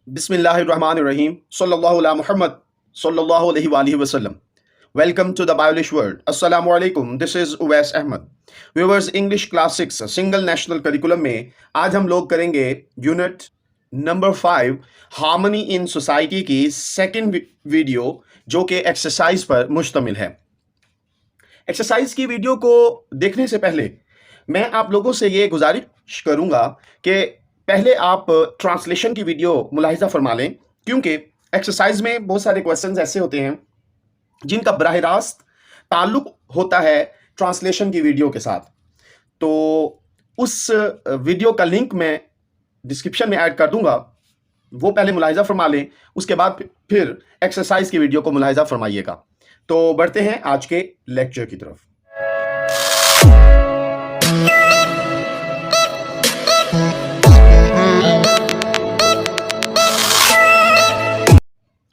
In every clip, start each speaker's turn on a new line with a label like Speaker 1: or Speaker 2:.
Speaker 1: Bismillahirrahmanirrahim. Sallallahu ala Muhammad. Sallallahu alaihi wa alihi wasallam. Welcome to the Biblish world. Assalamu alaikum. This is Uwais Ahmad. Viewers, English Class 6 single national curriculum में आज हम लोग करेंगे unit number 5 harmony in society की second video जो कि exercise पर मुश्तमिल है। एक्सरसाइज की वीडियो को देखने से पहले मैं आप लोगों से ये गुजारिश करूंगा कि पहले आप ट्रांसलेशन की वीडियो मुलाहिजा फरमा लें, क्योंकि एक्सरसाइज में बहुत सारे क्वेश्चंस ऐसे होते हैं जिनका बराह रास्त ताल्लुक होता है ट्रांसलेशन की वीडियो के साथ। तो उस वीडियो का लिंक मैं डिस्क्रिप्शन में ऐड कर दूंगा, वो पहले मुलाहिजा फरमा लें, उसके बाद फिर एक्सरसाइज की वीडियो को मुलाहिजा फरमाइएगा। तो बढ़ते हैं आज के लेक्चर की तरफ।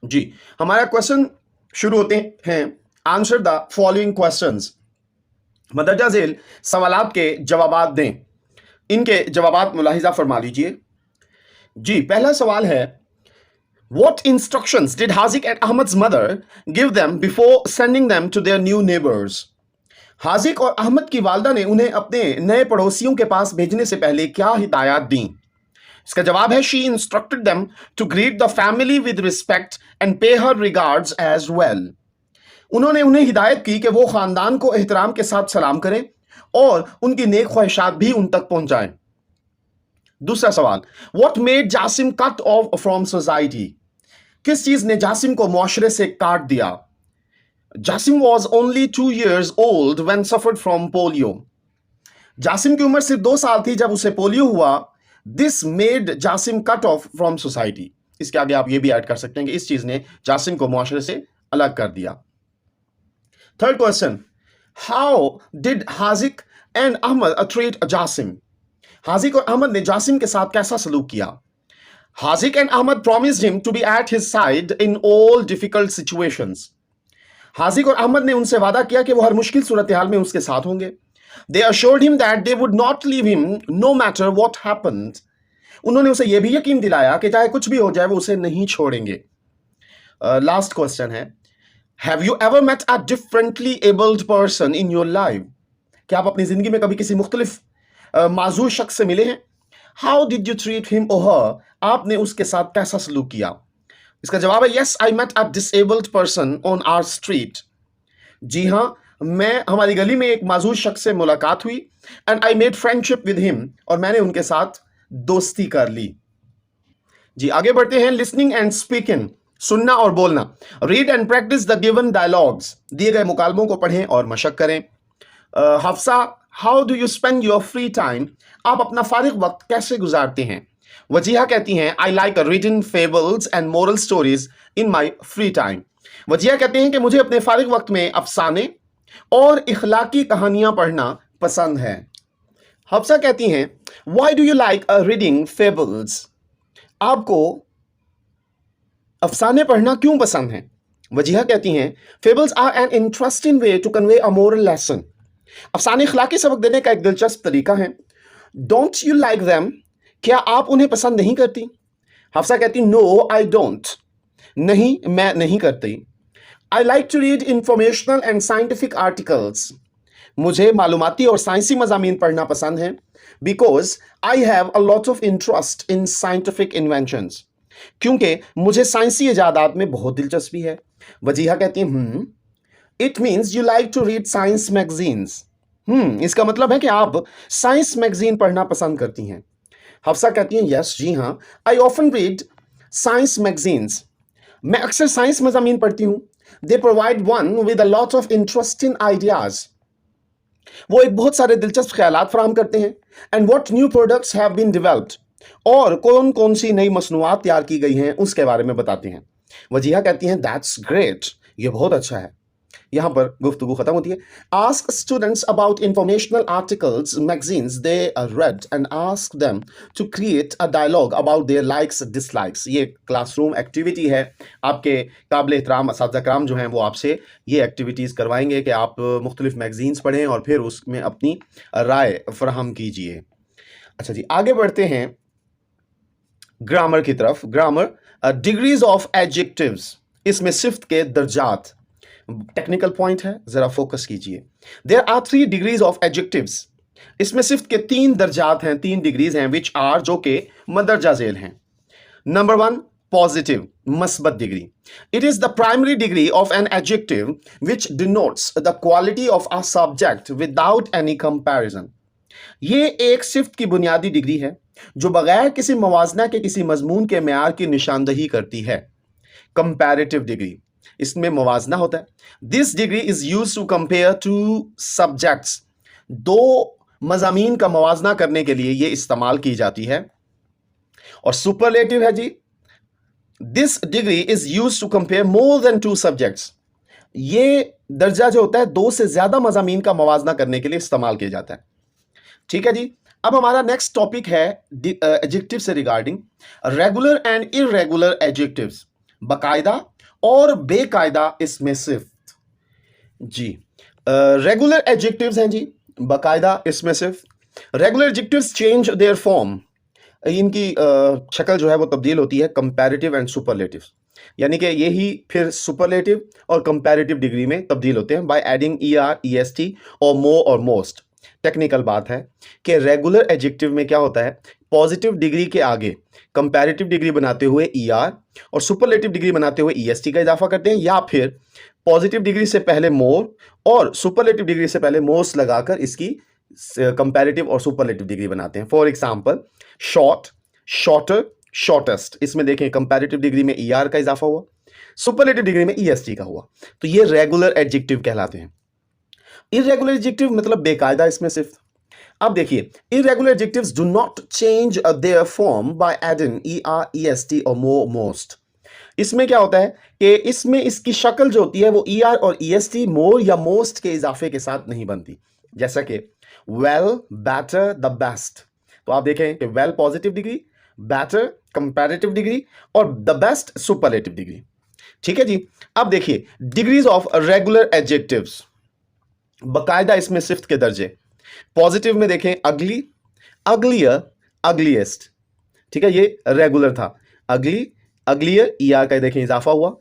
Speaker 1: जी, हमारा क्वेश्चन शुरू होते हैं। Answer the following questions. मदरजा झेल सवालात के जवाबात दें। इनके जवाबात मुलाहिजा फरमा लीजिए। जी, पहला सवाल है, What instructions did Hazik and Ahmad's mother give them before sending them to their new neighbors? Hazik और अहमद की वालदा ने उन्हें अपने नए पड़ोसियों के पास भेजने से पहले क्या हिदायत दी? इसका जवाब है, She instructed them to greet the family with respect and pay her regards as well. उन्होंने उन्हें हिदायत की कि वो खानदान को एहतराम के साथ सलाम करें और उनकी नेक ख्वाहिशात भी उन तक पहुंचाएं। दूसरा सवाल, What made Jasim cut off from society? किस चीज ने जासिम को मुआशरे से काट दिया? Jasim was only 2 years old when suffered from polio. Jasim की उम्र सिर्फ 2 साल थी जब उसे पोलियो हुआ। This made Jasim cut off from society. इसके आगे आप ये भी ऐड कर सकते हैं कि इस चीज ने जासिम को मुआशरे से अलग कर दिया। Third question, How did Haziq and Ahmad treat Jasim? Haziq और अहमद ने जासिम के साथ कैसा सलूक किया? Hazik and Ahmad promised him to be at his side in all difficult situations. Hazik और अहमद ने उनसे वादा किया कि वो हर मुश्किल सूरत हाल में उसके साथ होंगे। They assured him that they would not leave him no matter what happened. उन्होंने उसे यह भी यकीन दिलाया कि चाहे कुछ भी हो जाए वो उसे नहीं छोड़ेंगे। लास्ट क्वेश्चन है, Have you ever met a differently abled person in your life? क्या आप अपनी जिंदगी में कभी किसी मुख्तलिफ माजूर शख्स से मिले हैं? How did you treat him or her? आपने उसके साथ कैसा सलूक किया? इसका जवाब है, Yes, I met a disabled person on our street. जी हाँ, मैं हमारी गली में एक माजूर शख्स से मुलाकात हुई and I made friendship with him, और मैंने उनके साथ दोस्ती कर ली। जी, आगे बढ़ते हैं। लिसनिंग एंड स्पीकिंग, सुनना और बोलना। Read and practice the given dialogues, दिए गए मुकालमों को पढ़ें और मशक करें। Hafsa, how do you spend your free time? आप अपना फारिग वक्त कैसे गुजारते हैं? वजीहा कहती हैं, I like reading fables and moral stories in my free time. Wajiha कहते हैं कि मुझे अपने फारिग वक्त में अफसाने और इखलाकी कहानियां पढ़ना पसंद है। हफ्सा कहती हैं, why do you like reading fables? आपको अफसाने पढ़ना क्यों पसंद है? वजीहा कहती हैं, fables are an interesting way to convey a moral lesson. अफसाने इखलाकी सबक देने का एक दिलचस्प तरीका है। Don't you like them? क्या आप उन्हें पसंद नहीं करती? हफ्सा कहती, नो आई डोंट। नहीं, मैं नहीं करती। I like to read informational and scientific articles. मुझे मालूमाती और साइंसी मज़ामीन पढ़ना पसंद है। Because I have a lot of interest in scientific inventions. क्योंकि मुझे साइंसी इजादात में बहुत दिलचस्पी है। वजीहा कहती है, it means you like to read science magazines. इसका मतलब है कि आप साइंस मैगजीन पढ़ना पसंद करती हैं। हफ्सा कहती हैं, यस, जी हाँ, I often read science magazines. मैं अक्सर साइंस मज़ामीन पढ़ती हूँ। They provide one with a lot of interesting ideas. वो एक बहुत सारे दिलचस्प ख्यालात फराहम करते हैं। And what new products have been developed, और कौन कौन सी नई मसनूआत तैयार की गई हैं उसके बारे में बताते हैं। वजीहा कहती हैं, दैट्स ग्रेट, ये बहुत अच्छा है। यहां पर गुफ्तगू खत्म होती है। Ask students about informational articles magazines they read and ask them to create a dialogue about their likes dislikes. ये क्लासरूम एक्टिविटी है। आपके काबिल एहतराम असातिज़ा कराम जो हैं वो आपसे ये एक्टिविटीज़ करवाएंगे कि आप मुख्तलिफ मैगजीन्स पढ़ें और फिर उसमें अपनी राय फराहम कीजिए। अच्छा जी, आगे बढ़ते हैं। ग्रामर की तरफ। ग्रामर डिग्रीज ऑफ एडजेक्टिव्स, इसमें सिफ्त के दर्जात। टेक्निकल पॉइंट है, जरा फोकस कीजिए। There are 3 degrees of adjectives, इसमें सिफ्त के 3 दर्जात हैं, 3 डिग्रीज हैं, विच आर, जो के मंदरजा झेल हैं। नंबर 1, पॉजिटिव, मस्बत डिग्री। It is the primary degree of an adjective which denotes the quality of a subject without any comparison. ये एक सिफ्त की बुनियादी डिग्री है जो बगैर किसी मवाजना के किसी मजमून के मेयार की निशानदही करती है। कंपैरेटिव डिग्री, इसमें मवाजना होता है। This degree is use to compare two subjects, दो मजामीन का मवाजना करने के लिए ये इस्तेमाल की जाती है। और सुपरलेटिव है जी, this degree is use to compare more than 2 subjects. ये दर्जा जो होता है 2 से ज्यादा मजामीन का मवाजना करने के लिए इस्तेमाल किया जाता है। ठीक है जी। अब हमारा नेक्स्ट टॉपिक है एडजेक्टिव से regarding regular and irregular adjectives, बाकायदा और बेकायदा इसमें सिफ्त। जी, रेगुलर एडजेक्टिव्स हैं जी, बाकायदा इसमें सिर्फ। Regular adjectives change their form, इनकी शक्ल जो है वो तब्दील होती है कंपैरेटिव एंड सुपरलेटिव, यानी कि यही फिर सुपरलेटिव और कंपैरेटिव डिग्री में तब्दील होते हैं बाय एडिंग ER, EST और मोर और मोस्ट। टेक्निकल बात है कि रेगुलर एडजेक्टिव में क्या होता है, पॉजिटिव डिग्री के आगे कंपैरेटिव डिग्री बनाते हुए ER और सुपरलेटिव डिग्री बनाते हुए EST का इजाफा करते हैं, या फिर पॉजिटिव डिग्री से पहले मोर और सुपरलेटिव डिग्री से पहले मोस्ट लगाकर इसकी कंपैरेटिव और सुपरलेटिव डिग्री बनाते हैं। For example short, shorter, shortest, इसमें देखें कंपैरेटिव डिग्री में ER का इजाफा हुआ, सुपरलेटिव डिग्री में EST का हुआ, तो ये रेगुलर एडजेक्टिव कहलाते हैं। इररेगुलर एडजेक्टिव मतलब बेकायदा इसमें सिर्फ। अब देखिए, irregular adjectives do not change their form by adding ER, EST और मोर, मोस्ट। इसमें क्या होता है कि इसमें इसकी शक्ल जो होती है वो ER और EST, मोर या मोस्ट के इजाफे के साथ नहीं बनती। जैसा कि वेल, बेटर, द बेस्ट, तो आप देखें कि well positive degree, better comparative degree और द बेस्ट सुपरलेटिव डिग्री। ठीक है जी। अब देखिए डिग्रीज ऑफ रेगुलर एडजेक्टिव्स, बकायदा इसमें सिफ्त के दर्जे। पॉजिटिव में देखें अगली, अगलियर, अगलीस्ट। ठीक है, ये रेगुलर था। अगली, अगलियर, ER का देखें इजाफा हुआ,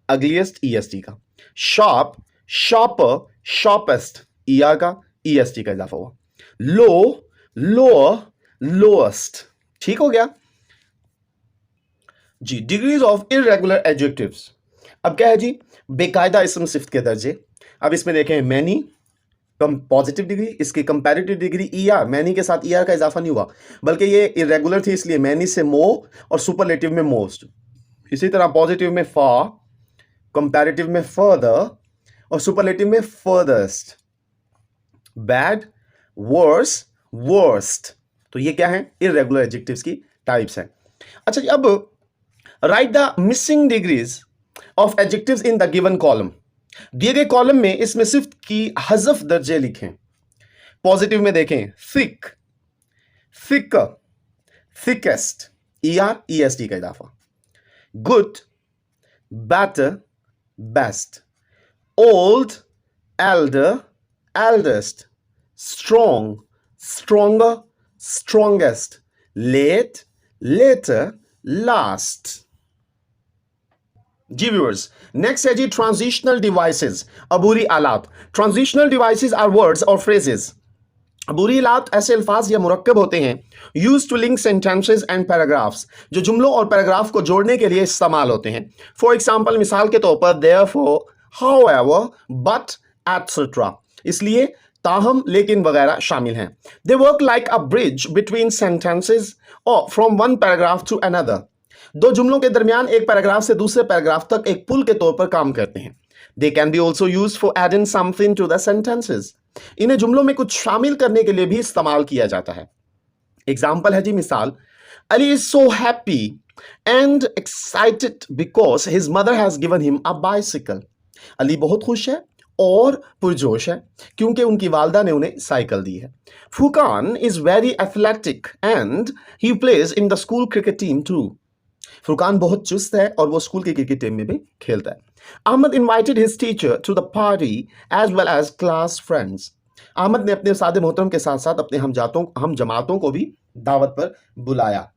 Speaker 1: अगलीस्ट EST का। शार्प, शार्पर, शार्पेस्ट, ER का, EST का इजाफा हुआ। लो, लोअर, लोएस्ट। ठीक हो गया जी। डिग्रीज ऑफ इररेगुलर एडजेक्टिव्स, अब क्या है जी, बेकायदा इसम सिफ्त के दर्जे। अब इसमें देखें मैनी, पॉजिटिव डिग्री, इसकी कंपैरेटिव डिग्री ER, मैनी के साथ ER का इजाफा नहीं हुआ, बल्कि ये इरेगुलर थी इसलिए मैनी से मोर और सुपरलेटिव में मोस्ट। इसी तरह पॉजिटिव में फार, कंपैरेटिव में फर्दर और सुपरलेटिव में फर्दरस्ट। Bad, verse, worst. तो ये क्या है, इररेगुलर एडजेक्टिव्स की टाइप्स हैं। अच्छा जी, अब right the missing degrees of adjectives in the given column. दिए गए कॉलम में इसमें सिर्फ की हज़फ दर्जे लिखें। पॉजिटिव में देखें thick, thicker, thickest, ER, EST का इजाफा। Good, better, best. Old, elder, eldest. Strong, stronger, strongest. Late, later, last. जी व्यूअर्स, नेक्स्ट है जी ट्रांजिशनल डिवाइसेस, अबूरी आलात। ट्रांजिशनल डिवाइसेस आर वर्ड्स और फ्रेजेस। अबूरी आलात ऐसे अल्फाज या मुरक्कब होते हैं used to link sentences and paragraphs, जो जुमलों और पैराग्राफ को जोड़ने के लिए इस्तेमाल होते हैं। फॉर एग्जाम्पल, मिसाल के तौर पर देयरफॉर, हाउएवर, बट, एटसेट्रा, इसलिए, ताहम, लेकिन वगैरह शामिल हैं। They work like a bridge between sentences और from one paragraph to another, दो जुमलों के दरमियान एक पैराग्राफ से दूसरे पैराग्राफ तक एक पुल के तौर पर काम करते हैं। They can be also use for adding something to the sentences, इन्हें जुमलों में कुछ शामिल करने के लिए भी इस्तेमाल किया जाता है। एग्जाम्पल है जी, मिसाल, Ali is so happy and excited because his mother has given him a bicycle. Ali बहुत खुश है और पुरजोश है क्योंकि उनकी वालदा ने उन्हें साइकिल दी है। Furqan is very athletic and he plays in the school cricket team too. Furqan बहुत चुस्त है और वो स्कूल की क्रिकेट टीम में भी खेलता है। Ahmad invited his teacher to the party as well as class friends. Ahmad ने अपने उस्ताद मोहतरम के साथ साथ अपने हम जमातों को भी दावत पर बुलाया।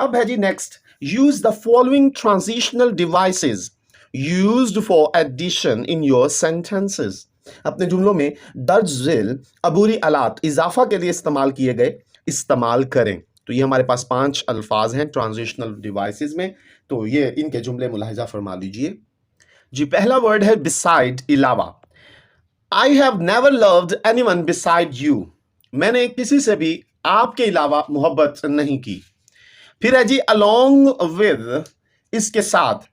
Speaker 1: अब है जी next, use the following transitional devices used for addition in your sentences. अपने जुमलों में दर्ज झेल अबूरी आलात इजाफा के लिए इस्तेमाल किए गए इस्तेमाल करें। तो ये हमारे पास 5 अल्फाज हैं ट्रांजिशनल डिवाइसेस में, तो ये इनके जुमले मुलाहिजा फरमा लीजिए जी। पहला वर्ड है बिसाइड, इलावा। I have never loved anyone beside you. मैंने किसी से भी आपके अलावा मोहब्बत नहीं की। फिर है जी अलोंग विद, इसके साथ।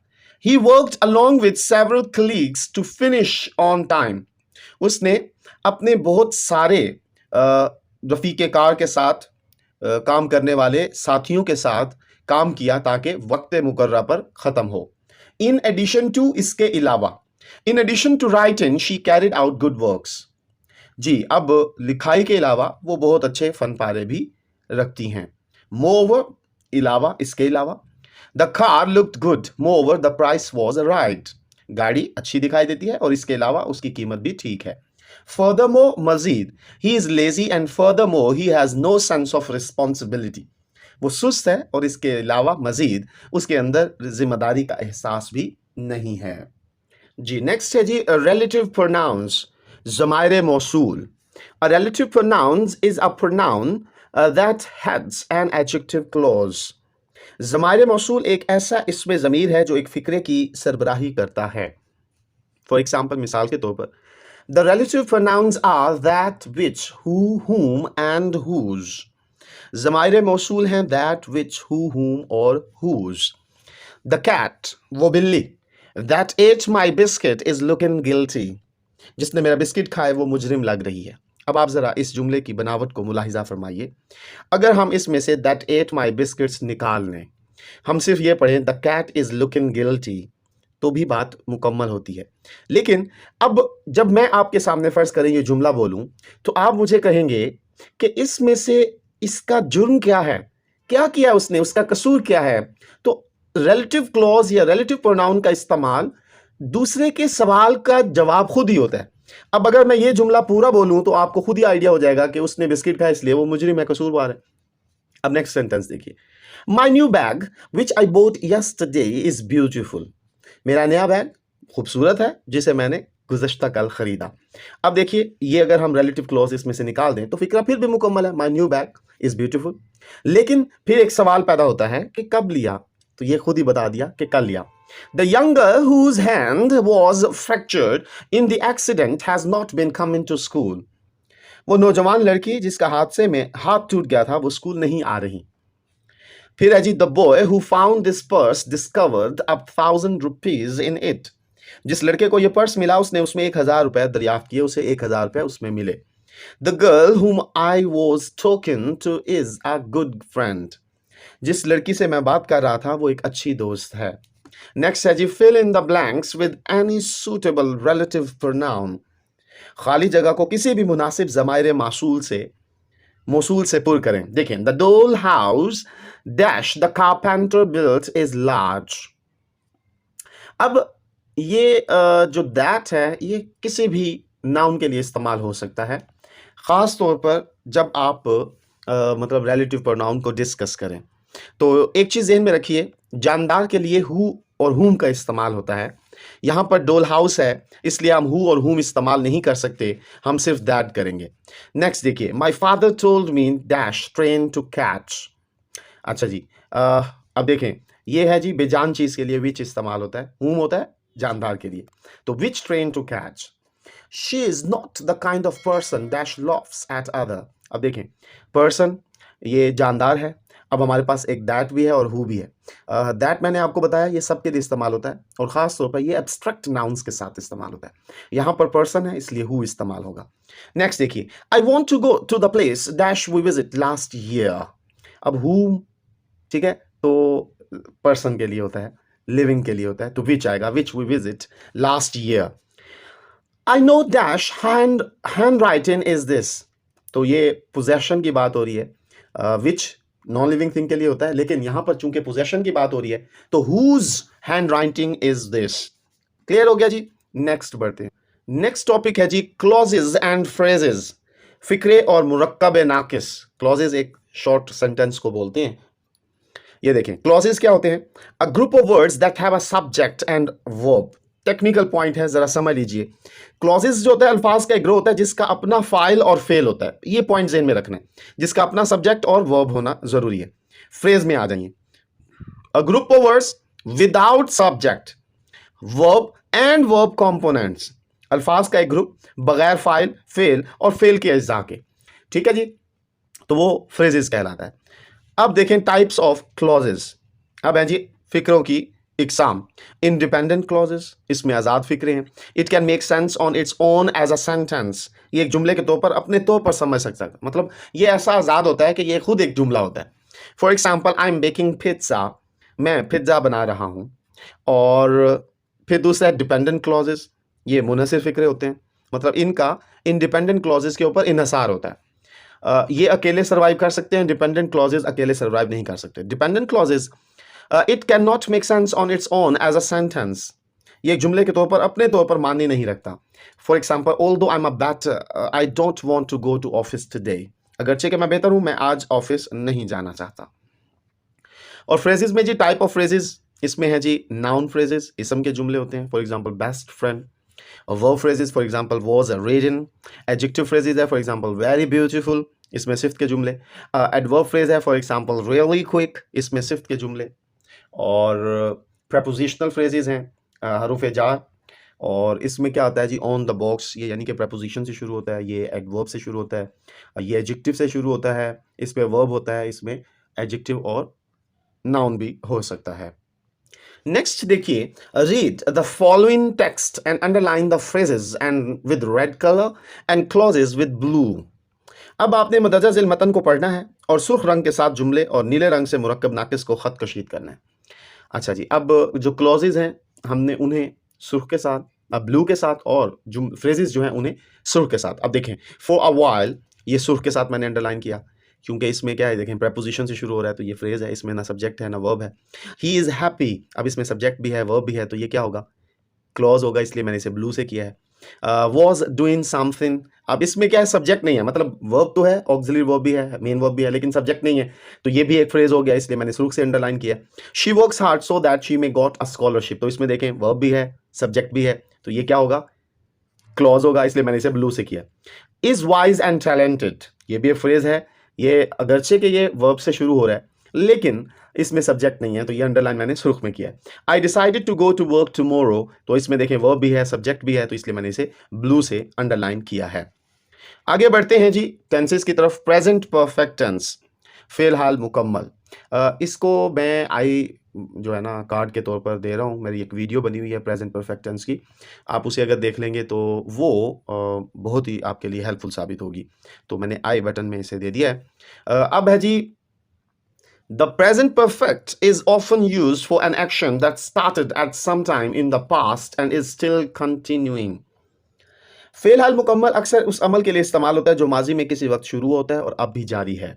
Speaker 1: He worked along with several colleagues to finish on time. उसने अपने बहुत सारे रफीके कार के साथ काम करने वाले साथियों के साथ काम किया ताकि वक्त मुकर्रा पर ख़त्म हो। इन एडिशन टू, इसके अलावा। In addition to writing she carried out good works. जी, अब लिखाई के अलावा वो बहुत अच्छे फन पारे भी रखती हैं। मोर, अलावा, इसके अलावा। The car looked good, more the price was right. गाड़ी अच्छी दिखाई देती है और इसके अलावा उसकी कीमत भी ठीक है। फर्दरमोर, मजीद। He is lazy and furthermore he has no sense of responsibility. वो सुस्त है और इसके अलावा मजीद उसके अंदर जिम्मेदारी का एहसास भी नहीं है। जी, नेक्स्ट है जी रिलेटिव प्रोनाउंस, ज़माइर मौसूल। A relative pronoun is a pronoun that has an adjective clause. ज़माइर मौसूल एक ऐसा इसमें ज़मीर है जो एक फ़िक्रे की सरबराही करता है। फॉर एग्जाम्पल, मिसाल के तौर पर, the relative pronouns are that, which, who, whom and whose। ज़माइर मौसूल हैं दैट, विच, हु, whom और whose। द कैट, वो बिल्ली। That ate my biscuit is looking guilty. जिसने मेरा बिस्किट खाए वो मुजरिम लग रही है। अब आप ज़रा इस जुमले की बनावट को मुलाहिजा फरमाइए। अगर हम इसमें say that ate my biscuits निकाल लें, हम सिर्फ ये पढ़ें the cat is looking guilty, तो भी बात मुकम्मल होती है। लेकिन अब जब मैं आपके सामने फ़र्ज़ करें ये जुमला बोलूं, तो आप मुझे कहेंगे कि इसमें से इसका जुर्म क्या है, क्या किया उसने, उसका कसूर क्या है। तो रिलेटिव क्लॉज या रिलेटिव प्रोनाउन का इस्तेमाल दूसरे के सवाल का जवाब खुद ही होता है। अब अगर मैं ये जुमला पूरा बोलूं तो आपको खुद ही आइडिया हो जाएगा कि उसने बिस्किट खाया इसलिए वो मुजरिम है, कसूरवार है। अब नेक्स्ट सेंटेंस देखिए। My new bag which I boat yesterday is beautiful. मेरा नया बैग खूबसूरत है जिसे मैंने गुज़श्ता कल खरीदा। अब देखिए, ये अगर हम रिलेटिव क्लॉज इसमें से निकाल दें तो फिक्रा फिर भी मुकम्मल है, my new bag is beautiful. लेकिन फिर एक सवाल पैदा होता है कि कब लिया, तो ये खुद ही बता दिया कि कल लिया। The younger whose hand was fractured in the accident has not been coming to school. वो नौजवान लड़की जिसका हादसे में हाथ टूट गया था वो स्कूल नहीं आ रही। फिर है जी the boy who found this purse discovered 1,000 rupees in it. जिस लड़के को ये पर्स मिला उसने उसमें 1,000 रुपए दरियाफ्त किए, उसे 1,000 रुपए उसमें मिले। The girl whom I was talking to is a good friend. जिस लड़की से मैं बात कर रहा था वो एक अच्छी दोस्त है। नेक्स्ट है जी fill in the blanks with any suitable relative pronoun. खाली जगह को किसी भी मुनासिब ज़माइर मौसूल से पुर करें। देखें, द डोल house dash the carpenter built is large. अब ये जो दैट है ये किसी भी नाउन के लिए इस्तेमाल हो सकता है, ख़ास तौर पर जब आप मतलब रिलेटिव प्रोनाउन को डिस्कस करें। तो एक चीज़ ज़हन में रखिए, जानदार के लिए हु और हुम का इस्तेमाल होता है। यहाँ पर डोल हाउस है इसलिए हम हु और हुम इस्तेमाल नहीं कर सकते, हम सिर्फ दैट करेंगे। नेक्स्ट देखिए, my father told me dash train to catch. अच्छा जी, अब देखें, ये है जी बेजान चीज़ के लिए विच इस्तेमाल होता है, हुम होता है जानदार के लिए। तो which train to catch. She is not the kind of person dash laughs at other. अब देखें, पर्सन ये जानदार है, अब हमारे पास एक दैट भी है और हु भी है। दैट मैंने आपको बताया ये सब के लिए इस्तेमाल होता है और ख़ास तौर पर ये एब्स्ट्रैक्ट नाउन्स के साथ इस्तेमाल होता है। यहाँ पर पर्सन है इसलिए हु इस्तेमाल होगा। नेक्स्ट देखिए, I want to go to the place dash we visit last year. अब हु, ठीक है, तो पर्सन के लिए होता है, लिविंग के लिए होता है, तो विच आएगा, which we visit last year. I know dash handwriting is this. तो ये पोजेशन की बात हो रही है, विच नॉन लिविंग थिंग के लिए होता है, लेकिन यहां पर चूंकि पोजेशन की बात हो रही है तो whose handwriting is this. Clear हो गया जी। नेक्स्ट बढ़ते हैं। नेक्स्ट टॉपिक है जी क्लॉजेज एंड फ्रेजेस, फिक्रे और मुरक्कब नाकिस। क्लॉजेज एक शॉर्ट सेंटेंस को बोलते हैं, ये देखें क्लॉजेस क्या होते हैं, a group of words that have a subject and verb. Technical point है, जरा समझ लीजिए। क्लॉजेस जो होता है अल्फाज का एक ग्रुप होता है जिसका अपना फाइल और फेल होता है, ये पॉइंट ज़हन में रखना है, जिसका अपना सब्जेक्ट और वर्ब होना जरूरी है। फ्रेज में आ जाइए, अ group of words without subject, verb and verb components. अल्फाज का एक ग्रुप बगैर फाइल, फेल और फेल के अज्जा के, ठीक है जी, तो वो फ्रेजेस कहलाता है। अब देखें टाइप्स ऑफ क्लॉजेस। अब है जी फिक्रों की इकसाम। इंडिपेंडेंट क्लॉजेस, इसमें आज़ाद फिक्रे हैं। It can make sense on its own as a sentence, ये एक जुमले के तौर पर अपने तौर पर समझ सकता है, मतलब ये ऐसा आज़ाद होता है कि ये खुद एक जुमला होता है। For example, I am baking pizza, मैं पिज्ज़ा बना रहा हूँ। और फिर दूसरा डिपेंडेंट क्लॉजेस, ये मुनसिर फिक्रे होते हैं, मतलब इनका इंडिपेंडेंट क्लॉजेस के ऊपर इन्हसार होता है। ये अकेले सर्वाइव कर सकते हैं, डिपेंडेंट क्लॉजेस अकेले सर्वाइव नहीं कर सकते। Dependent clauses, it can not make sense on its own as a sentence, ये जुमले के तौर पर अपने तौर पर मान्य नहीं रखता। For example, although I am a better I don't want to go to office today, अगरचे कि मैं बेहतर हूं, मैं आज ऑफिस नहीं जाना चाहता। और फ्रेजेस में जी टाइप ऑफ फ्रेजेस, इसमें है जी नाउन फ्रेजेस, इसम के जुमले होते हैं, for example best friend. Verb phrases, for example was a reason. Adjective phrases है, फॉर एग्जाम्पल वेरी ब्यूटीफुल, इसमें सिफ्त के जुमले। एडवर्ब फ्रेज है, फॉर एग्जाम्पल रियली क्विक, इसमें सिफ्त के जुमले। और प्रपोजिशनल फ्रेजेस हैं, हरूफ जार, और इसमें क्या आता है जी ऑन द बॉक्स, ये यानी कि प्रपोजिशन से शुरू होता है, ये एडवर्ब से शुरू होता है, ये एडजेक्टिव से शुरू होता है, इसमें वर्ब होता है, इसमें एडजेक्टिव और नाउन भी हो सकता है। नेक्स्ट देखिए, read the following text and underline the phrases and with red colour and clauses with blue. अब आपने मदरजा ज़िल मतन को पढ़ना है और सुर्ख रंग के साथ जुमले और नीले रंग से मुरक्कब नाकिस को ख़त कशीद करना है। अच्छा जी, अब जो क्लॉजेज हैं हमने उन्हें सुर्ख के साथ, अब ब्लू के साथ, और जुम फ्रेजेस जो हैं उन्हें सुर्ख के साथ। अब देखें, फॉर अ वाइल, ये सुर्ख के साथ मैंने अंडरलाइन किया क्योंकि इसमें क्या है, देखें प्रपोजिशन से शुरू हो रहा है, तो ये फ्रेज है, इसमें ना सब्जेक्ट है ना वर्ब है। ही इज़ हैप्पी, अब इसमें सब्जेक्ट भी है वर्ब भी है, तो ये क्या होगा, क्लॉज होगा, इसलिए मैंने इसे ब्लू से किया है। वॉज डूइंग समथिंग, अब इसमें क्या है, सब्जेक्ट नहीं है, मतलब वर्ब तो है, ऑक्सिलरी वर्ब भी है, मेन वर्ब भी है, लेकिन सब्जेक्ट नहीं है, तो ये भी एक फ्रेज हो गया, इसलिए मैंने सुर्ख से अंडरलाइन किया। She works hard so that she may got a scholarship, तो इसमें देखें वर्ब भी है, सब्जेक्ट भी है, तो ये क्या होगा, क्लॉज होगा, इसलिए मैंने इसे ब्लू से किया। इज वाइज एंड टैलेंटेड, ये भी एक फ्रेज है, ये अगरचे के ये वर्ब से शुरू हो रहा है, लेकिन इसमें सब्जेक्ट नहीं है, तो ये अंडरलाइन मैंने सुर्ख में किया है। I decided to go to work tomorrow, तो इसमें देखें वर्ब भी है, सब्जेक्ट भी है, तो इसलिए मैंने इसे ब्लू से अंडरलाइन किया है। आगे बढ़ते हैं जी टेंसेस की तरफ। प्रेजेंट परफेक्ट टेंस, फेल हाल मुकम्मल। इसको मैं आई जो है ना कार्ड के तौर पर दे रहा हूँ, मेरी एक वीडियो बनी हुई है प्रेजेंट परफेक्ट टेंस की, आप उसे अगर देख लेंगे तो वो बहुत ही आपके लिए हेल्पफुल साबित होगी, तो मैंने आई बटन में इसे दे दिया है। अब है जी, the present perfect is often used for an action that started at some time in the past and is still continuing. फेल हाल मुकम्मल अक्सर उस अमल के लिए इस्तेमाल होता है जो माजी में किसी वक्त शुरू होता है और अब भी जारी है।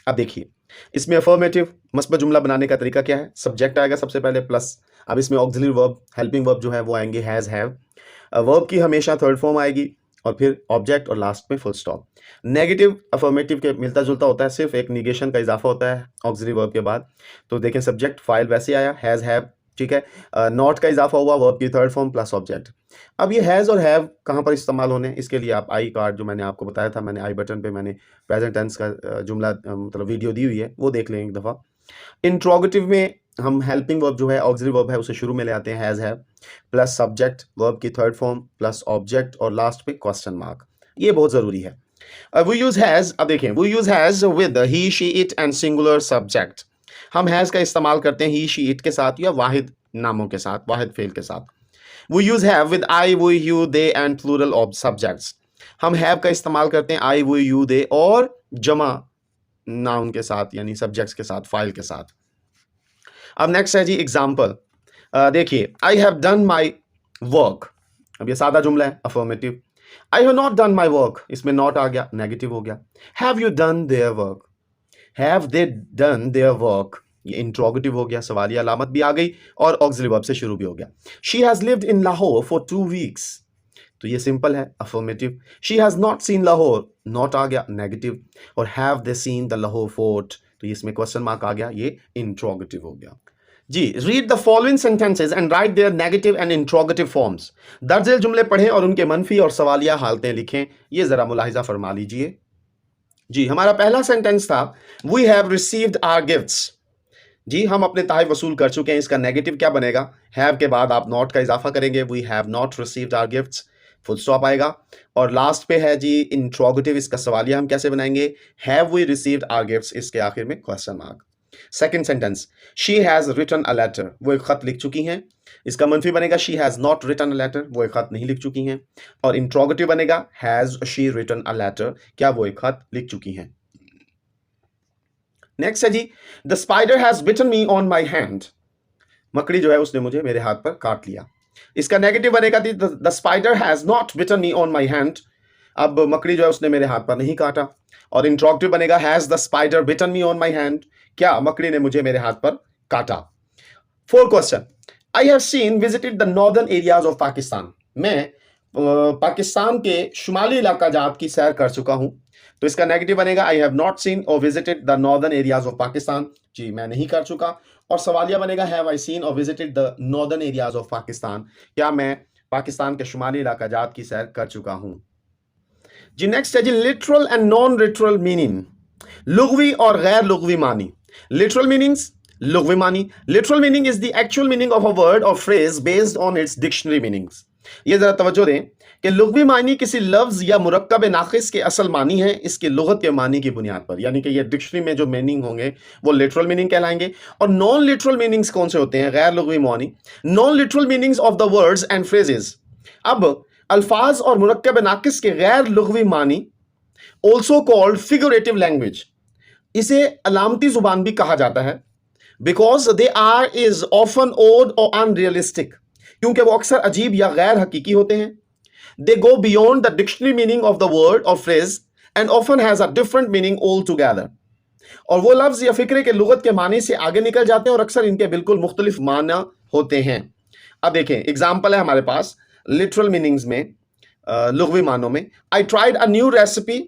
Speaker 1: अब देखिए, इसमें अफर्मेटिव मस्बत जुमला बनाने का तरीका क्या है, सब्जेक्ट आएगा सबसे पहले प्लस, अब इसमें ऑक्सिलरी वर्ब, हेल्पिंग वर्ब जो है वो आएंगे हैज़ हैव, वर्ब की हमेशा थर्ड फॉर्म आएगी, और फिर ऑब्जेक्ट और लास्ट में फुल स्टॉप। नेगेटिव अफर्मेटिव के मिलता जुलता होता है, सिर्फ एक निगेशन का इजाफा होता है ऑक्सिलरी वर्ब के बाद। तो देखें सब्जेक्ट फाइल वैसे आया, हैज़ हैव, ठीक है, नॉट का इजाफा हुआ, वर्ब की थर्ड फॉर्म प्लस ऑब्जेक्ट। अब ये हैज़ और हैव कहाँ पर इस्तेमाल होने, इसके लिए आप आई कार्ड जो मैंने आपको बताया था, मैंने आई बटन पे मैंने प्रेजेंट टेंस का जुमला मतलब वीडियो दी हुई है, वो देख लें एक दफ़ा। इंट्रोगेटिव में हम हेल्पिंग वर्ब जो है ऑक्सिलरी वर्ब है उसे शुरू में ले आते हैं, has have plus subject, verb की थर्ड फॉर्म प्लस ऑब्जेक्ट और लास्ट पे क्वेश्चन मार्क, ये बहुत ज़रूरी है। वी यूज़ हैज़, अब देखें we use has with he she it and singular subject, हम हैज़ का इस्तेमाल करते हैं ही शी इट के साथ या वाहिद नामों के साथ, वाहिद फेल के साथ। We use have with I we you they and plural of subjects, हम हैव का इस्तेमाल करते हैं आई वी यू दे और जमा नाउन के साथ यानी सब्जेक्ट्स के साथ, फाइल के साथ। अब नेक्स्ट है जी एग्जाम्पल, देखिए, I have done my work, अब ये सादा जुमला है affirmative. I have not done my work, इसमें नॉट आ गया, नेगेटिव हो गया। Have you done their work, have they done their work, ये इंट्रोगेटिव हो गया, सवालिया अलामत भी आ गई और ऑक्सिलरी वर्ब से शुरू भी हो गया। She has lived in Lahore for 2 weeks, तो ये सिंपल है affirmative. She has not seen Lahore, not आ गया, नेगेटिव। और have they seen the Lahore Fort, तो इसमें क्वेश्चन मार्क आ गया, ये इंट्रोगेटिव हो गया जी। Read the following sentences and write their negative and interrogative forms. दर्ज झेल जुमले पढ़ें और उनके मनफी और सवालिया हालतें लिखें। ये जरा मुलाहिजा फरमा लीजिए जी। हमारा पहला सेंटेंस था we have received our gifts. जी हम अपने तोहफे वसूल कर चुके हैं। इसका नेगेटिव क्या बनेगा? हैव के बाद आप नॉट का इजाफा करेंगे, we have not received our gifts, full stop आएगा। और लास्ट पे है जी इंट्रोगेटिव, इसका सवालिया हम कैसे बनाएंगे? Have we received our gifts, इसके आखिर में question mark. Second sentence, she has written a letter, वो एक खत लिख चुकी हैं। इसका मनफी बनेगा she has not written a letter, वो एक खत नहीं लिख चुकी हैं। और इंट्रोगेटिव बनेगा has she written a letter, क्या वो एक खत लिख चुकी हैं। नेक्स्ट है जी the spider has bitten me on my hand, मकड़ी जो है उसने मुझे मेरे हाथ पर काट लिया। इसका नेगेटिव बनेगा the spider has not bitten me on my hand, अब मकड़ी जो है उसने मेरे हाथ पर नहीं काटा। और इंट्रोगेटिव बनेगा has the spider bitten me on my hand, क्या मकड़ी ने मुझे मेरे हाथ पर काटा। Fourth question, I have seen visited the northern areas of Pakistan, मैं पाकिस्तान के शुमाली इलाका जात की सैर कर चुका हूं। तो इसका नेगेटिव बनेगा आई हैव नॉट सीन और visited the northern areas of Pakistan, जी मैं नहीं कर चुका। और सवालिया बनेगा हैव आई सीन और visited the northern areas of Pakistan, क्या मैं पाकिस्तान के शुमाली इलाका जात की सैर कर चुका हूं। जी नेक्स्ट है जी literal and non literal meaning, लुगवी और गैर लुगवी मानी। लिटरल मीनिंग्स, लुगवी मानी। Literal meaning is the actual meaning of a word और phrase based on its dictionary meanings. ये जरा तवज्जो दें कि लुगवी मानी किसी लफ्ज या मुरक्कब नाकिस के असल मानी है इसके लुगत के मानी की बुनियाद पर, यानी कि ये डिक्शनरी में जो मीनिंग होंगे वो लिटरल मीनिंग कहलाएंगे। और नॉन लिटरल मीनिंग्स कौन से होते हैं? गैर लुगवी मानी। Non literal meanings of the words and phrases, अब अल्फाज और मुरक्कब नाकिस के गैर लुगवी मानी ऑल्सो कॉल्ड फिगरेटिव लैंग्वेज, इसे अलामती जुबान भी कहा जाता है। Because they are is often odd और अनरियलिस्टिक, क्योंकि वो अक्सर अजीब या गैर हकीकी होते हैं। They go beyond the dictionary meaning of the word or phrase and often has a different meaning altogether. और वो लफ्ज या फिक्रे के लुगत के मानी से आगे निकल जाते हैं और अक्सर इनके बिल्कुल मुख्तलिफ माना होते हैं। अब देखें एग्जाम्पल है हमारे पास लिटरल मीनिंग्स में, लुगवी मानों में। I tried a new recipe,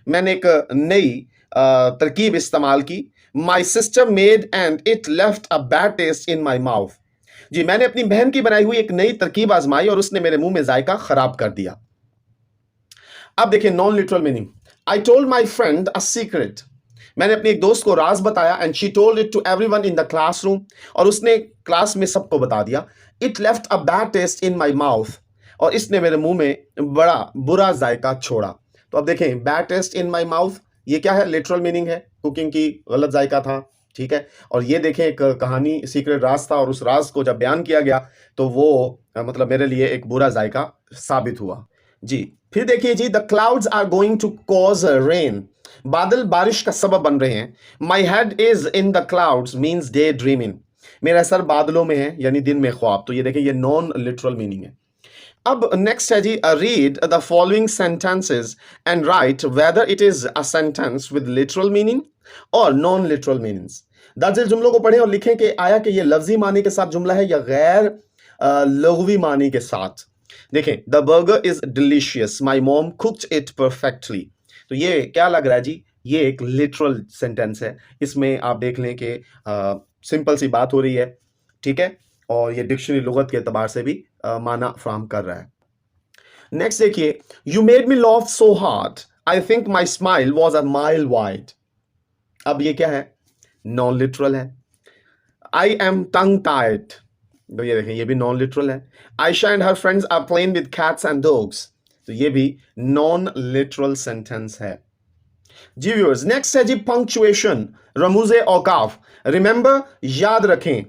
Speaker 1: मैंने एक नई तरकीब इस्तेमाल की। My sister made and it left a bad taste in my mouth, जी मैंने अपनी बहन की बनाई हुई एक नई तरकीब आजमाई और उसने मेरे मुंह में जायका खराब कर दिया। अब देखिए non literal meaning, I told my friend a secret, मैंने अपने एक दोस्त को राज बताया। And she told it to everyone in the classroom, और उसने क्लास में सबको बता दिया। It left a bad taste in my mouth, और इसने मेरे मुंह में बड़ा बुरा जायका छोड़ा। तो अब देखें bad taste in my mouth, ये क्या है? लिटरल मीनिंग है, कुकिंग की गलत जायका था, ठीक है। और ये देखें एक कहानी सीक्रेट राज था और उस राज को जब बयान किया गया तो वो मतलब मेरे लिए एक बुरा जायका साबित हुआ जी। फिर देखिए जी the clouds are going to cause rain, बादल बारिश का सबब बन रहे हैं। My head is in the clouds means daydreaming, मेरा सर बादलों में है यानी दिन में ख्वाब। तो ये देखिए ये नॉन लिटरल मीनिंग है। अब नेक्स्ट है जी read the following sentences and write whether it is a sentence with literal meaning और नॉन लिटरल मीनिंग्स। दर्ज जुमलों को पढ़ें और लिखें कि आया कि ये लफ्जी मानी के साथ जुमला है या गैर लघवी मानी के साथ। देखें the burger is delicious, my mom cooked it perfectly. तो ये क्या लग रहा है जी? ये एक लिटरल सेंटेंस है। इसमें आप देख लें कि सिंपल सी बात हो रही है, ठीक है, और ये डिक्शनरी लुगत के एतबार से भी माना फ्राहम कर रहा है। नेक्स्ट देखिए you made me laugh so hard, I think my smile was a mile wide. अब ये क्या है? नॉन लिटरल है। आई एम टंग टाइड, तो ये देखें ये भी नॉन लिटरल है। Ayesha and her friends are playing with cats and dogs, तो ये भी नॉन लिटरल सेंटेंस है जी व्यूअर्स। नेक्स्ट है जी पंक्चुएशन, रमूजे औकाफ। रिमेंबर, याद रखें,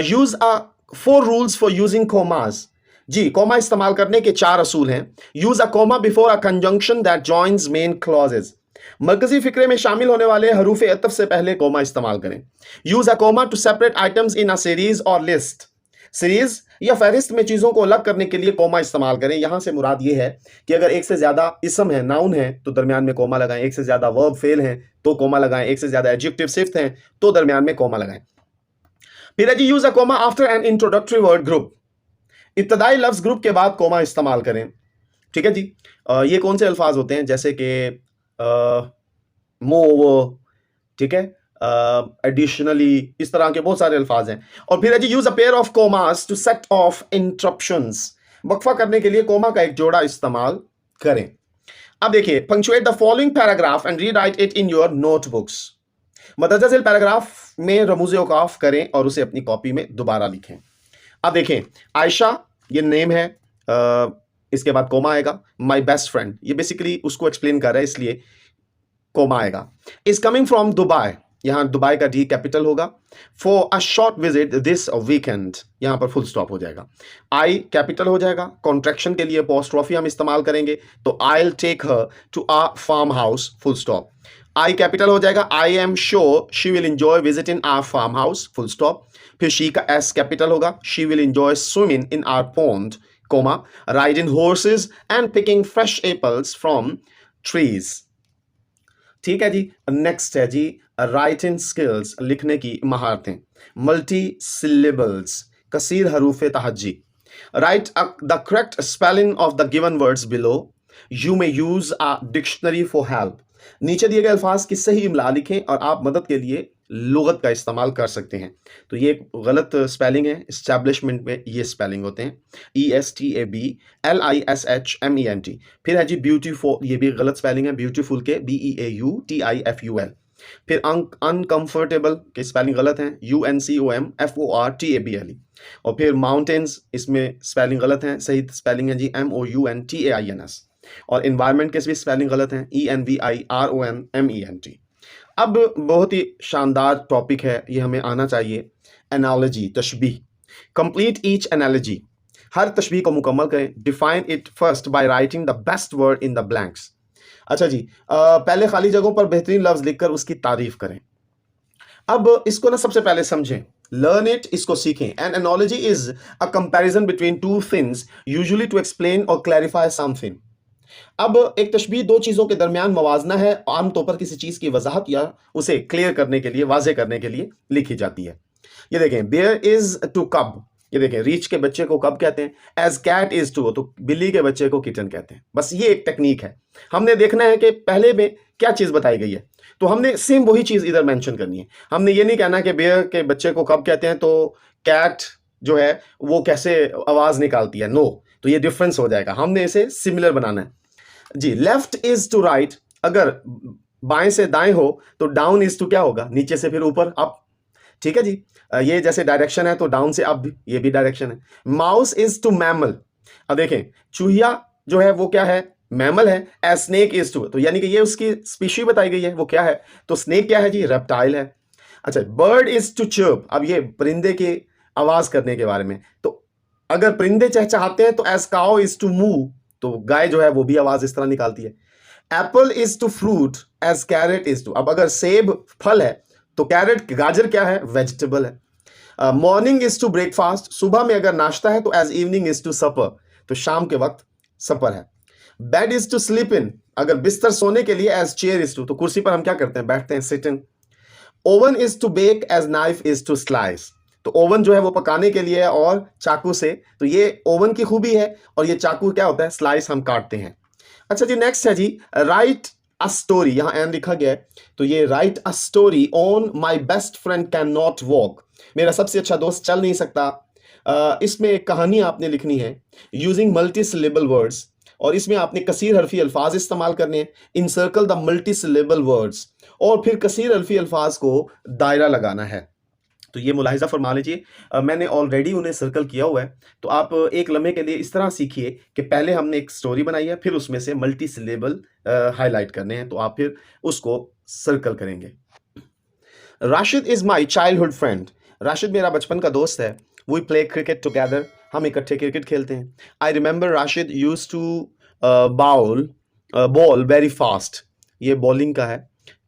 Speaker 1: use a 4 rules for using commas. जी कॉमा इस्तेमाल करने के 4 असूल हैं। Use a comma before a conjunction that joins main clauses, मरकजी फिक्रे में शामिल होने वाले हरूफ अतफ से पहले कॉमा इस्तेमाल करें। Use a comma two separate items in a series और लिस्ट, सीरीज या फहरिस्त में चीजों को अलग करने के लिए कॉमा इस्तेमाल करें। यहां से मुराद ये है कि अगर एक से ज्यादा इसम है, नाउन है, तो दरमियान में कॉमा लगाएं। एक से ज्यादा वर्ब फेल है तो कॉमा लगाएं। एक से ज्यादा एडजेक्टिव सिफ्त हैं तो दरमियान में कॉमा लगाएं। फिर है जी use a comma after an introductory word group, इब्तदाई लफ्ज ग्रुप के बाद कॉमा इस्तेमाल करें, ठीक है जी। ये कौन से अल्फाज होते हैं? जैसे कि मूव, ठीक है, एडिशनली, इस तरह के बहुत सारे अल्फाज हैं। और फिर है जी use a pair of commas to set off interruptions, वक्फा करने के लिए कोमा का एक जोड़ा इस्तेमाल करें। अब देखिए, punctuate the following paragraph and rewrite it in your notebooks. मदरजा झेल पैराग्राफ में रमूज़ औकाफ करें और उसे अपनी कॉपी में दोबारा लिखें। अब देखें, आयशा ये नेम है, इसके बाद कोमा आएगा। माई बेस्ट फ्रेंड, ये बेसिकली उसको एक्सप्लेन कर रहा है, इसलिए कोमा आएगा। इज कमिंग फ्रॉम दुबई, यहां दुबई का डी कैपिटल होगा। For a short visit this weekend, यहां पर फुल स्टॉप हो जाएगा। आई कैपिटल हो जाएगा। कॉन्ट्रैक्शन के लिए अपोस्ट्रोफी हम इस्तेमाल करेंगे, तो I will take her to a farm house, full stop. I capital हो जाएगा। I am sure she will enjoy visiting our farm house, full stop. फिर शी का एस कैपिटल होगा। She will enjoy swimming in our pond, comma, riding horses and picking fresh apples from trees. ठीक है जी। Next है जी writing skills, लिखने की महारतें। Multi syllables, कसीर हरूफ तहज्जी। Write the correct spelling of the given words below. You may use a dictionary for help. नीचे दिए गए अल्फाज की सही इमला लिखें और आप मदद के लिए लुगत का इस्तेमाल कर सकते हैं। तो ये गलत स्पेलिंग है, इस्टेब्लिशमेंट में ये स्पेलिंग होते हैं, ESTABLISHMENT। फिर है जी ब्यूटीफुल, ये भी गलत स्पेलिंग है, ब्यूटीफुल के BEAUTIFUL। फिर अनकंफर्टेबल के स्पेलिंग गलत हैं, UNCOMFORTABLE। और फिर माउंटेन्स, इसमें स्पेलिंग गलत है, सही स्पेलिंग है जी MOUNTAINS। और इन्वायरमेंट के भी स्पेलिंग गलत हैं, ENVIRONMENT। अब बहुत ही शानदार टॉपिक है, ये हमें आना चाहिए, एनालॉजी, तशबीह। कंप्लीट ईच एनालॉजी, हर तशबीह को मुकम्मल करें। Define it first by writing the best word in the blanks. अच्छा जी, पहले खाली जगहों पर बेहतरीन लफ्ज लिखकर उसकी तारीफ करें। अब इसको ना सबसे पहले समझें, लर्न इट, इसको सीखें। N analogy is a comparison between two things, usually to explain और क्लैरिफाई समथिंग। अब एक तशबीह दो चीजों के दरमियान मवाजना है, आमतौर पर किसी चीज की वजाहत या उसे क्लियर करने के लिए, वाजे करने के लिए लिखी जाती है। ये देखें, बेयर इज टू कब, ये देखें, रीच के बच्चे को कब कहते हैं, एज कैट इज टू, तो बिल्ली के बच्चे को किटन कहते हैं। बस ये एक टेक्निक है, हमने देखना है कि पहले में क्या चीज बताई गई है, तो हमने सेम वही चीज इधर मेंशन करनी है। हमने ये नहीं कहना कि बेयर के बच्चे को कब कहते हैं तो कैट जो है वो कैसे आवाज निकालती है, नो, तो ये डिफरेंस हो जाएगा, हमने इसे सिमिलर बनाना है जी। लेफ्ट इज टू राइट, अगर बाएं से दाएं हो तो डाउन इज टू क्या होगा, नीचे से फिर ऊपर, अप। ठीक है जी, ये जैसे डायरेक्शन है तो डाउन से अप भी, ये भी डायरेक्शन है। माउस इज टू मैमल, अब देखें, चूहिया जो है वो क्या है, मैमल है। एज स्नेक इज टू, तो यानी कि ये उसकी स्पीशी बताई गई है, वो क्या है, तो स्नेक क्या है जी, रेप्टाइल है। अच्छा, बर्ड इज टू चर्प, अब ये परिंदे की आवाज करने के बारे में, तो अगर परिंदे चहचहाते हैं तो as cow is to moo, तो गाय जो है वो भी आवाज इस तरह निकालती है। Apple is to fruit, as carrot is to, अब अगर सेब फल है तो कैरेट, गाजर क्या है, वेजिटेबल है। मॉर्निंग इज टू ब्रेकफास्ट, सुबह में अगर नाश्ता है तो as evening is to supper, तो शाम के वक्त सपर है। Bed is to sleep in, अगर बिस्तर सोने के लिए, एज चेयर इज टू, तो कुर्सी पर हम क्या करते हैं, बैठते हैं, sit in. Oven is to bake, as knife is to slice, तो ओवन जो है वो पकाने के लिए है और चाकू से, तो ये ओवन की खूबी है, और ये चाकू क्या होता है, स्लाइस, हम काटते हैं। अच्छा जी, नेक्स्ट है जी राइट अ स्टोरी, यहां एन लिखा गया है, तो ये right a story on my best friend can not walk, मेरा सबसे अच्छा दोस्त चल नहीं सकता। इसमें एक कहानी आपने लिखनी है यूजिंग मल्टी सिलेबल वर्ड्स, और इसमें आपने कसीर हरफी अल्फाज इस्तेमाल करने हैं। Encircle the multi syllable words, और फिर कसीर हरफी अल्फाज को दायरा लगाना है। तो ये मुलाहिजा फरमा लीजिए, मैंने ऑलरेडी उन्हें सर्कल किया हुआ है, तो आप एक लम्हे के लिए इस तरह सीखिए कि पहले हमने एक स्टोरी बनाई है, फिर उसमें से मल्टी सिलेबल हाईलाइट करने हैं, तो आप फिर उसको सर्कल करेंगे। Rashid is my childhood friend, Rashid मेरा बचपन का दोस्त है। वी प्ले क्रिकेट टुगेदर, हम इकट्ठे क्रिकेट खेलते हैं। I remember Rashid use to bowl very fast, ये बॉलिंग का है,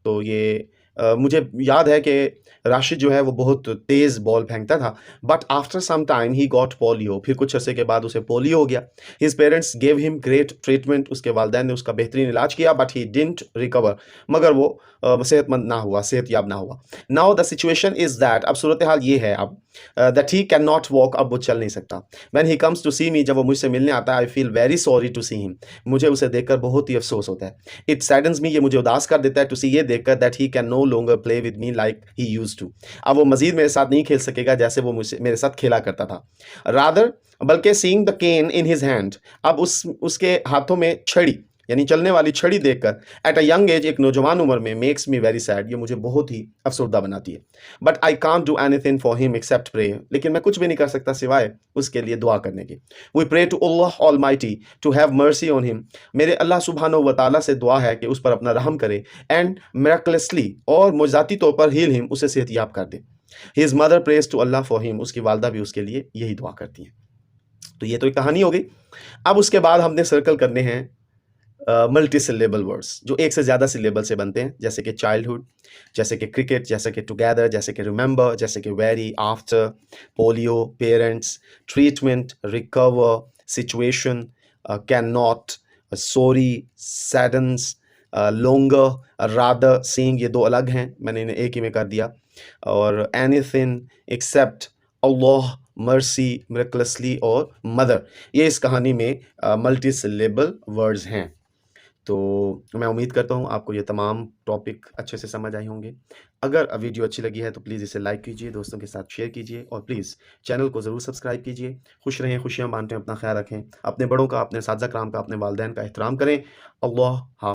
Speaker 1: तो ये मुझे याद है कि राशिद जो है वो बहुत तेज़ बॉल फेंकता था, but after some time he got polio, फिर कुछ अर्से के बाद उसे पोलियो हो गया। His parents gave him great treatment, उसके वालिदैन ने उसका बेहतरीन इलाज किया, बट ही डिडंट रिकवर, मगर वो सेहतमंद ना हुआ, सेहतयाब ना हुआ। Now the situation is that, अब सूरत हाल ये है अब that he can not walk, अब वो चल नहीं सकता। When he comes to see me, जब वो मुझसे मिलने आता है, I feel very sorry to see him, मुझे उसे देखकर बहुत ही अफसोस होता है। इट सैडन्स मी, ये मुझे उदास कर देता है, टू सी, ये देखकर, that he can no longer play with me like he used to, अब वो मजीद मेरे साथ नहीं खेल सकेगा जैसे वो मुझसे मेरे साथ खेला करता था। रादर, बल्कि seeing the cane in his hand, अब उसके हाथों में छड़ी यानी चलने वाली छड़ी देखकर, एट अ यंग एज, एक नौजवान उम्र में, मेक्स मी वेरी सैड, ये मुझे बहुत ही अफसरदा बनाती है। But I can't do anything for him except pray, लेकिन मैं कुछ भी नहीं कर सकता सिवाय उसके लिए दुआ करने की। We pray to Allah almighty to have mercy on him, मेरे अल्लाह सुब्हानहू व तआला से दुआ है कि उस पर अपना रहम करे, एंड मिराकलसली, और मुजाती तौर पर हील हिम, उसे सेहतयाब कर दे। His mother prays to Allah for him, उसकी वालदा भी उसके लिए यही दुआ करती हैं। तो ये तो एक कहानी हो गई। अब उसके बाद हमने सर्कल करने हैं मल्टी सिलेबल वर्ड्स, जो एक से ज़्यादा सिलेबल से बनते हैं, जैसे कि चाइल्डहुड, जैसे कि क्रिकेट, जैसे कि टुगेदर, जैसे कि रिमेंबर, जैसे कि very, after, polio, parents, treatment, recover, situation, can not, sorry, suddenness, longer, rather, seeing, ये दो अलग हैं, मैंने इन्हें एक ही में कर दिया। और एनीथिंग एक्सेप्ट, अल्लाह, मर्सी, मिरेकलसली और मदर, ये इस कहानी में मल्टी सिलेबल वर्ड्स हैं। तो मैं उम्मीद करता हूँ आपको ये तमाम टॉपिक अच्छे से समझ आए होंगे। अगर वीडियो अच्छी लगी है तो प्लीज़ इसे लाइक कीजिए, दोस्तों के साथ शेयर कीजिए, और प्लीज़ चैनल को ज़रूर सब्सक्राइब कीजिए। खुश रहें, खुशियाँ बांटें, अपना ख्याल रखें, अपने बड़ों का, अपने साथी कराम का, अपने वालिदैन का एहतराम करें। अल्लाह हाफ़िज़।